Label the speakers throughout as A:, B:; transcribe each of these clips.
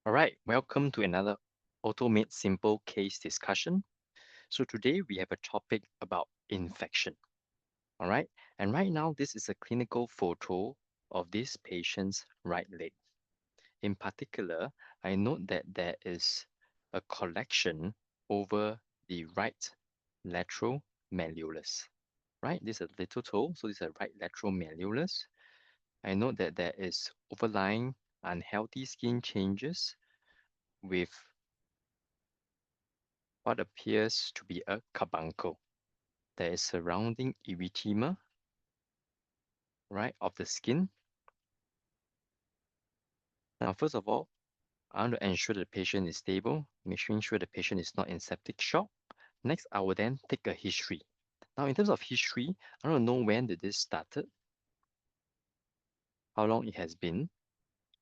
A: All right, welcome to another Automate Simple case discussion. So today we have a topic about infection. All right, and right now this is a clinical photo of this patient's right leg. In particular, I note that there is a collection over the right lateral malleolus. Right, this is a little toe, so this is a right lateral malleolus. I note that there is overlying unhealthy skin changes with what appears to be a carbuncle. There is surrounding erythema, right, of the skin. Now, first of all, I want to ensure the patient is stable, making sure the patient is not in septic shock. Next, I will then take a history. Now, in terms of history, I want to know when did this started, how long it has been.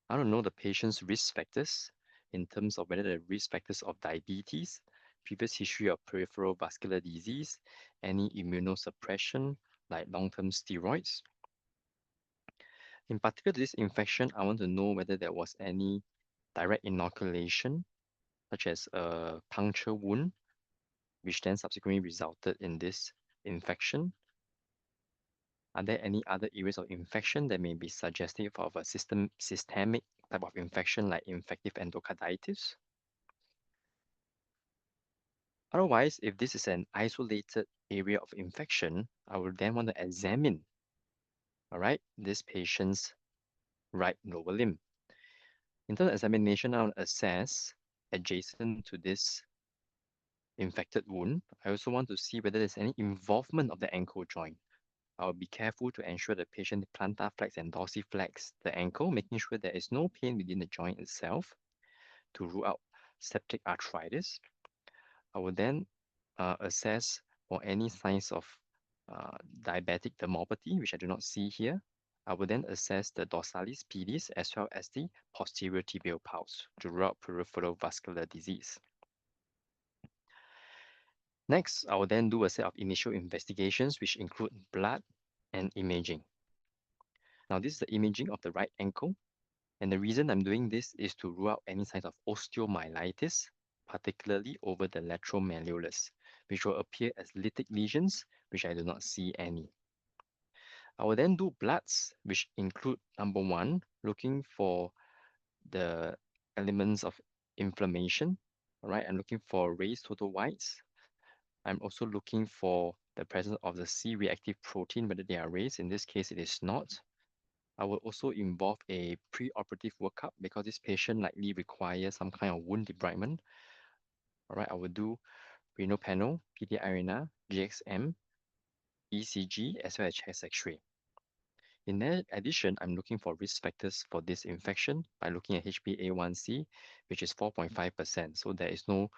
A: I want to know the patient's risk factors in terms of whether the risk factors of diabetes, previous history of peripheral vascular disease, any immunosuppression like long-term steroids. In particular, this infection, I want to know whether there was any direct inoculation, such as a puncture wound, which then subsequently resulted in this infection. Are there any other areas of infection that may be suggestive of a systemic type of infection like infective endocarditis? Otherwise, if this is an isolated area of infection, I will then want to examine, all right, this patient's right lower limb. In terms of examination, I will assess adjacent to this infected wound. I also want to see whether there's any involvement of the ankle joint. I'll be careful to ensure the patient plantar flex and dorsiflex the ankle, making sure there is no pain within the joint itself to rule out septic arthritis. I will then assess for any signs of diabetic dermopathy, which I do not see here. I will then assess the dorsalis pedis as well as the posterior tibial pulse to rule out peripheral vascular disease. Next, I will then do a set of initial investigations, which include blood and imaging. Now, this is the imaging of the right ankle. And the reason I'm doing this is to rule out any signs of osteomyelitis, particularly over the lateral malleolus, which will appear as lytic lesions, which I do not see any. I will then do bloods, which include number one, looking for the elements of inflammation. All right, I'm looking for raised total whites. I'm also looking for the presence of the C-reactive protein, whether they are raised. In this case, it is not. I will also involve a preoperative workup because this patient likely requires some kind of wound debridement. All right, I will do renal panel, PD-IRNA, GXM, ECG, as well as chest X-ray. In addition, I'm looking for risk factors for this infection by looking at HbA1c, which is 4.5%. So there is no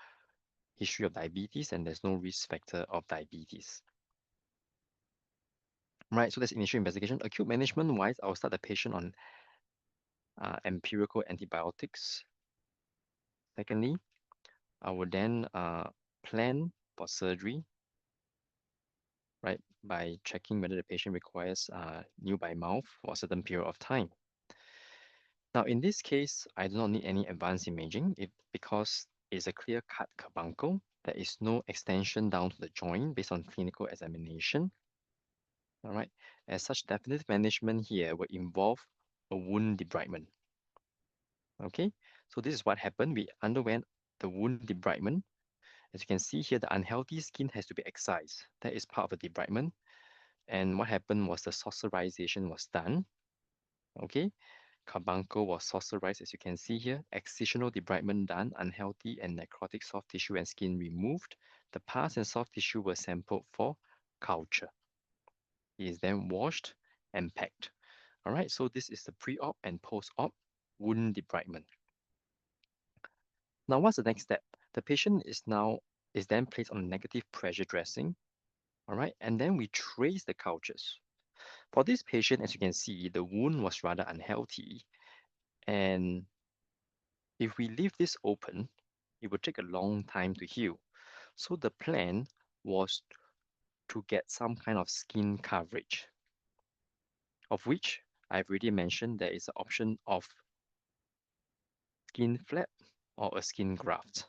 A: history of diabetes and there's no risk factor of diabetes. Right, so that's initial investigation. Acute management-wise, I'll start the patient on empirical antibiotics. Secondly, I will then plan for surgery, right, by checking whether the patient requires new by mouth for a certain period of time. Now, in this case, I do not need any advanced imaging because it's a clear-cut carbuncle. There is no extension down to the joint based on clinical examination. All right. As such, definitive management here will involve a wound debridement. Okay. So this is what happened. We underwent the wound debridement. As you can see here, the unhealthy skin has to be excised. That is part of the debridement. And what happened was the saucerization was done. Okay. Carbuncle was saucerized, as you can see here. Excisional debridement done. Unhealthy and necrotic soft tissue and skin removed. The pus and soft tissue were sampled for culture. It is then washed and packed. All right, so this is the pre-op and post-op wound debridement. Now, what's the next step? The patient is then placed on a negative pressure dressing. All right, and then we trace the cultures. For this patient, as you can see, the wound was rather unhealthy. And if we leave this open, it would take a long time to heal. So the plan was to get some kind of skin coverage, of which I've already mentioned there is an option of skin flap or a skin graft.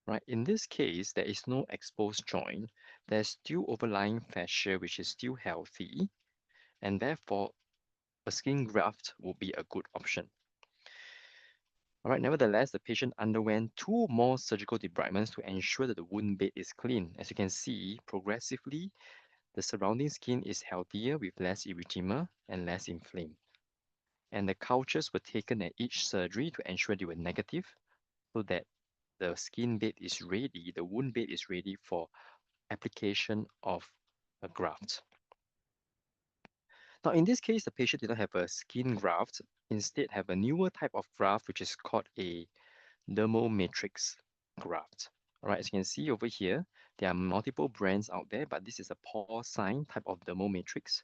A: Right? In this case, there is no exposed joint. There's still overlying fascia which is still healthy, and therefore a skin graft would be a good option. All right, nevertheless, the patient underwent 2 more surgical debridements to ensure that the wound bed is clean. As you can see, progressively, the surrounding skin is healthier with less erythema and less inflamed. And the cultures were taken at each surgery to ensure they were negative so that the skin bed is ready, the wound bed is ready for application of a graft. Now, in this case, the patient did not have a skin graft, instead have a newer type of graft, which is called a dermal matrix graft. All right, as you can see over here, there are multiple brands out there, but this is a porcine type of dermal matrix.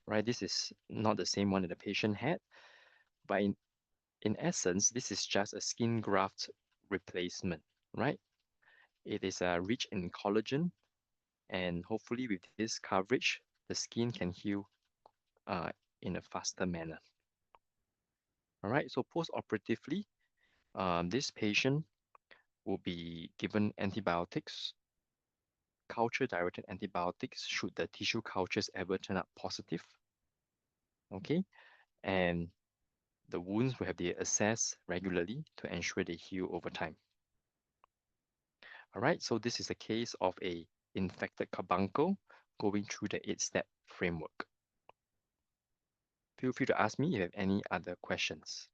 A: Right, this is not the same one that the patient had, but in essence, this is just a skin graft replacement, right? It is rich in collagen, and hopefully with this coverage, the skin can heal uh, in a faster manner. All right, so post-operatively, this patient will be given antibiotics, culture-directed antibiotics, should the tissue cultures ever turn up positive. Okay, and the wounds will have to be assessed regularly to ensure they heal over time. All right, so this is a case of a infected carbuncle going through the 8-step framework. Feel free to ask me if you have any other questions.